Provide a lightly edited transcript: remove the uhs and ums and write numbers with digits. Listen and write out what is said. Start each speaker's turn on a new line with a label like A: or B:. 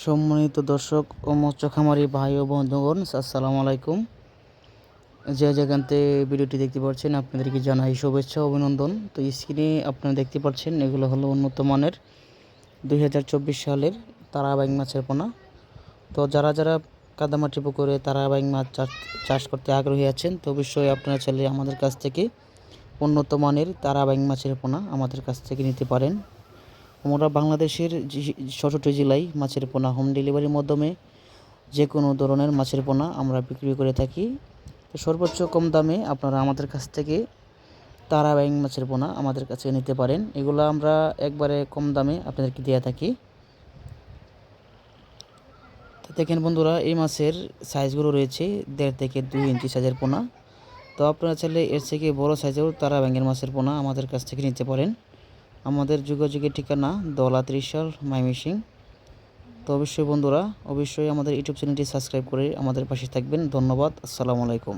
A: সম্মানিত দর্শক ও মৎস্য খামারি ভাই ও বন্ধুগণ, আসসালামু আলাইকুম। যে যেখান থেকে ভিডিওটি দেখতে পাচ্ছেন আপনাদেরকে জানাই শুভেচ্ছা অভিনন্দন। তো স্ক্রিনে আপনারা দেখতে পাচ্ছেন এগুলো হলো উন্নত মানের 2024 সালের তারাবাইং মাছের পোনা। তো যারা যারা কাদামাটি পুকুরে তারাবাইং মাছ চাষ করতে আগ্রহী আছেন, তো অবশ্যই আপনারা চাইলে আমাদের কাছ থেকে উন্নত মানের তারাবাইং মাছের পোনা আমাদের কাছ থেকে নিতে পারেন। আমরা বাংলাদেশের ৬৬ জেলায় মাছের পোনা হোম ডেলিভারির মাধ্যমে যে কোনো ধরনের মাছের পোনা আমরা বিক্রি করে থাকি। তো সর্বোচ্চ কম দামে আপনারা আমাদের কাছ থেকে তারাবাইং মাছের পোনা আমাদের কাছে নিতে পারেন। এগুলো আমরা একবারে কম দামে আপনাদেরকে দিয়ে থাকি। তো দেখেন বন্ধুরা, এই মাছের সাইজগুলো রয়েছে 1.5 থেকে 2 ইঞ্চি সাইজের পোনা। তো আপনারা চাইলে এর থেকে বড় সাইজেও তারাবাইঙের মাছের পোনা আমাদের কাছ থেকে নিতে পারেন। আমাদের যোগাযোগের ঠিকানা দলা ত্রিশাল, ময়মনসিংহ। তো অবশ্যই বন্ধুরা, অবশ্যই আমাদের ইউটিউব চ্যানেলটি সাবস্ক্রাইব করে আমাদের পাশে থাকবেন। ধন্যবাদ। আসসালামু আলাইকুম।